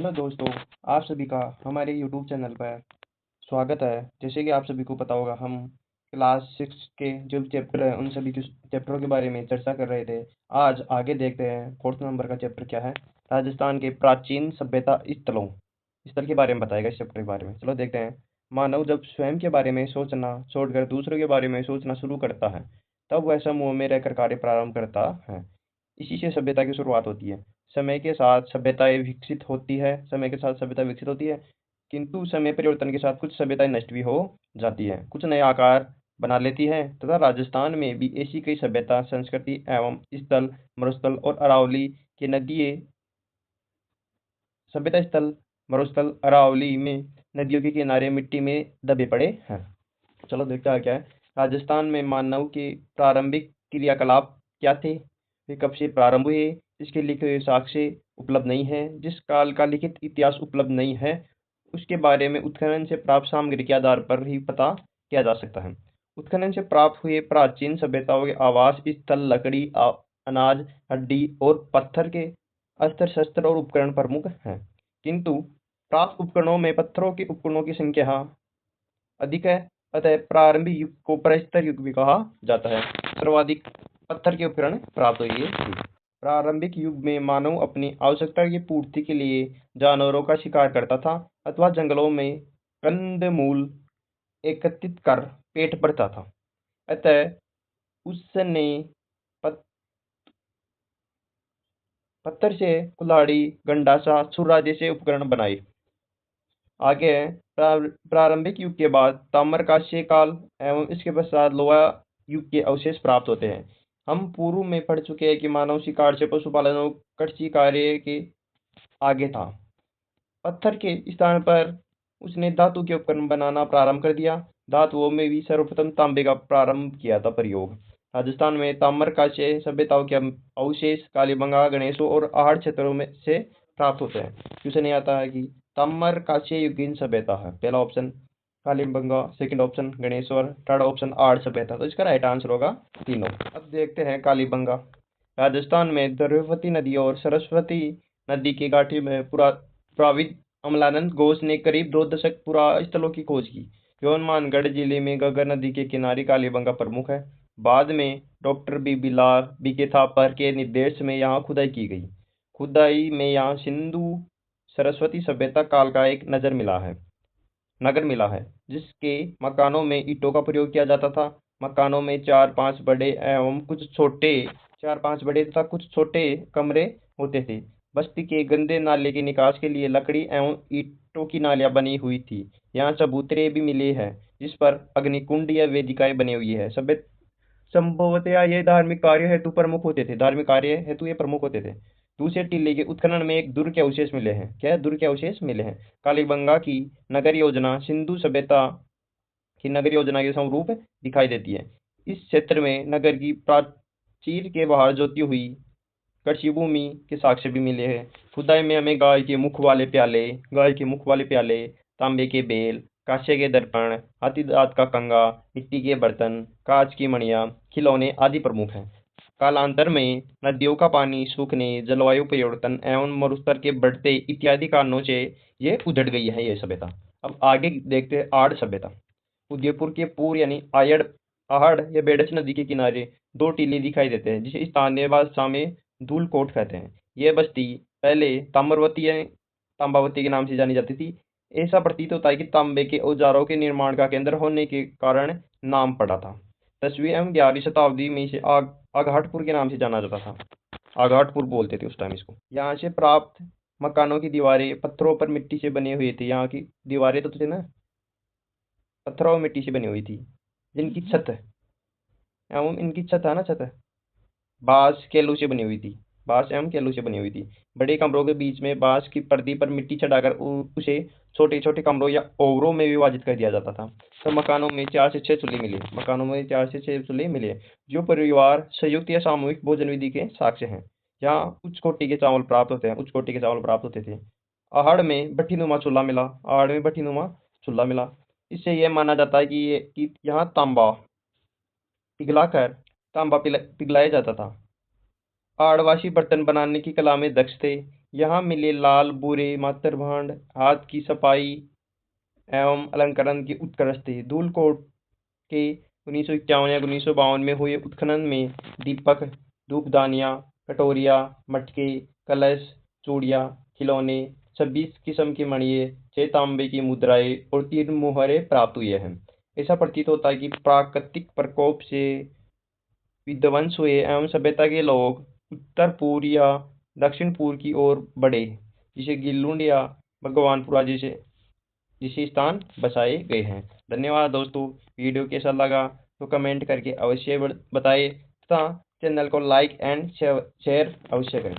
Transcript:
Hello दोस्तों, आप सभी का हमारे यूट्यूब चैनल पर स्वागत है। जैसे कि आप सभी को पता होगा, हम क्लास 6 के जो चैप्टर हैं उन सभी के चैप्टरों के बारे में चर्चा कर रहे थे। आज आगे देखते हैं 4th नंबर का चैप्टर क्या है। राजस्थान के प्राचीन सभ्यता स्थल के बारे में बताएगा इस चैप्टर के बारे में। चलो देखते हैं। मानव जब स्वयं के बारे में सोचना छोड़कर दूसरों के बारे में सोचना शुरू करता है, तब वह समूह में रहकर कार्य प्रारंभ करता है। इसी से सभ्यता की शुरुआत होती है। समय के साथ सभ्यताएं विकसित होती है समय के साथ सभ्यता विकसित होती है, किंतु समय परिवर्तन के साथ कुछ सभ्यताएं नष्ट भी हो जाती है, कुछ नए आकार बना लेती है। तथा राजस्थान में भी ऐसी कई सभ्यता संस्कृति एवं स्थल मरुस्थल और अरावली के नदीय सभ्यता स्थल मरुस्थल अरावली में नदियों के किनारे मिट्टी में दबे पड़े हैं। चलो देखते हैं क्या है। राजस्थान में मानव के प्रारंभिक क्रियाकलाप क्या थे, वे कब से प्रारंभ हुए, इसके लिखे हुए साक्ष्य उपलब्ध नहीं है। जिस काल का लिखित इतिहास उपलब्ध नहीं है, उसके बारे में उत्खनन से प्राप्त सामग्री के आधार पर ही पता किया जा सकता है। उत्खनन से प्राप्त हुए प्राचीन सभ्यताओं के आवास स्थल लकड़ी, अनाज, हड्डी और पत्थर के अस्त्र शस्त्र और उपकरण प्रमुख हैं। किंतु प्राप्त उपकरणों में पत्थरों के उपकरणों की संख्या अधिक है, अतः प्रारंभिक युग को प्रस्तर युग भी कहा जाता है। सर्वाधिक पत्थर के उपकरण प्राप्त हुए थे। प्रारंभिक युग में मानव अपनी आवश्यकता की पूर्ति के लिए जानवरों का शिकार करता था अथवा जंगलों में कंदमूल एकत्रित कर पेट भरता था। अतः उसने पत्थर से कुल्हाड़ी, गंडासा, छुरा जैसे उपकरण बनाए। आगे है प्रारंभिक युग के बाद ताम्रकांस्य काल एवं इसके पश्चात लोहा युग के अवशेष प्राप्त होते हैं। हम पूर्व में पढ़ चुके हैं कि मानव शिकार से पशुपालन और कृषि कार्य के आगे था। पत्थर के स्थान पर उसने धातु के उपकरण बनाना प्रारंभ कर दिया। धातुओं में भी सर्वप्रथम तांबे का प्रारंभ किया था प्रयोग। राजस्थान में ताम्रकांस्य सभ्यताओं के अवशेष कालीबंगा, गणेशों और आहड़ क्षेत्रों में से प्राप्त होते हैं। क्वेश्चन ये आता है कि ताम्रकांस्य युगीन सभ्यता है। पहला option Kalibangan, second option Ganeshwar, third option Ahar सभ्यता। तो इसका राइट आंसर होगा तीनों। अब देखते हैं कालीबंगा। राजस्थान में द्रव्यवती नदी और सरस्वती नदी के घाटी में पुराविद अमलानंद घोष ने करीब 2 दशक पुरा स्थलों की खोज की। हनुमानगढ़ जिले में घग्गर नदी के किनारे कालीबंगा प्रमुख है। बाद में डॉक्टर बी बिलार बी के थापर के निर्देश में यहाँ खुदाई की गई। खुदाई में यहाँ सिंधु सरस्वती सभ्यता काल का एक नगर मिला है, जिसके मकानों में ईंटों का प्रयोग किया जाता था। मकानों में 4-5 बड़े तथा कुछ छोटे कमरे होते थे। बस्ती के गंदे नाले के निकास के लिए लकड़ी एवं ईंटों की नालियां बनी हुई थी। यहाँ चबूतरे भी मिले हैं, जिस पर अग्निकुंड या वेदिकाएं बनी हुई है। संभवतया ये धार्मिक कार्य हेतु ये प्रमुख होते थे। दूसरे टीले के उत्खनन में एक दुर्ग के अवशेष मिले हैं। क्या है? दुर्ग के अवशेष मिले हैं। कालीबंगा की नगर योजना सिंधु सभ्यता की नगर योजना के समरूप दिखाई देती है। इस क्षेत्र में नगर की प्राचीर के बाहर जोती हुई कृषि भूमि के साक्ष्य भी मिले हैं। खुदाई में हमें गाय के मुख वाले प्याले, तांबे के बेल, कांसे के दर्पण, हाथी दांत का कंगा, मिट्टी के बर्तन, कांच की मणियां, खिलौने आदि प्रमुख हैं। कालांतर में नदियों का पानी सूखने, जलवायु परिवर्तन एवं मरुस्थल के बढ़ते इत्यादि कारणों से ये उजड़ गई है ये सभ्यता। अब आगे देखते हैं आहड़ सभ्यता। उदयपुर के पूर्व यानी आहड़ या बेडस नदी के किनारे 2 टीले दिखाई देते हैं, जिसे स्थानीय भाषा में धूलकोट कहते हैं। यह बस्ती पहले तांबावती के नाम से जानी जाती थी। ऐसा प्रतीत होता है कि तांबे के औजारों के निर्माण का केंद्र होने के कारण नाम पड़ा था। 10वीं एवं 11वीं शताब्दी में इसे आघाटपुर के नाम से जाना जाता था। आघाटपुर बोलते थे उस टाइम इसको। यहाँ से प्राप्त मकानों की दीवारें पत्थरों पर मिट्टी से बने हुए थे। यहाँ की दीवारें तो थे ना, पत्थरों और मिट्टी से बनी हुई थी। जिनकी छत एवं इनकी छत बांस एवं केलू से बनी हुई थी। बड़े कमरों के बीच में बांस की पर्दी पर मिट्टी चढ़ाकर उसे छोटे छोटे कमरों या ओवरों में विभाजित कर दिया जाता था। तो मकानों में 4 से 6 चूल्हे मिले, जो परिवार संयुक्त या सामूहिक भोजन विधि के साक्ष्य हैं। यहाँ उच्च कोटि के चावल प्राप्त होते थे। आहड़ में भट्टीनुमा चूल्हा मिला। इससे यह माना जाता है कि यहाँ तांबा पिघलाया जाता था। आहड़वासी बर्तन बनाने की कला में दक्ष थे। यहाँ मिले लाल बुरे मातृभांड, हाथ की सफाई एवं अलंकरण की उत्कृष्ट थे। धूलकोट के 1951 या 1952 में हुए उत्खनन में दीपक, धूपदानियाँ, कटोरियाँ, मटके, कलश, चूड़ियाँ, खिलौने, 26 किस्म की मणिये, 6 तांबे की मुद्राएं और 3 मुहरे प्राप्त हुए हैं। ऐसा प्रतीत होता है कि प्राकृतिक प्रकोप से विध्वंस हुए एवं सभ्यता के लोग उत्तर पूर्व या दक्षिण पूर्व की ओर बढ़े, जिसे गिल्लुंड या भगवानपुरा जैसे स्थान बसाए गए हैं। धन्यवाद दोस्तों। वीडियो कैसा लगा तो कमेंट करके अवश्य बताएं तथा चैनल को लाइक एंड शेयर अवश्य करें।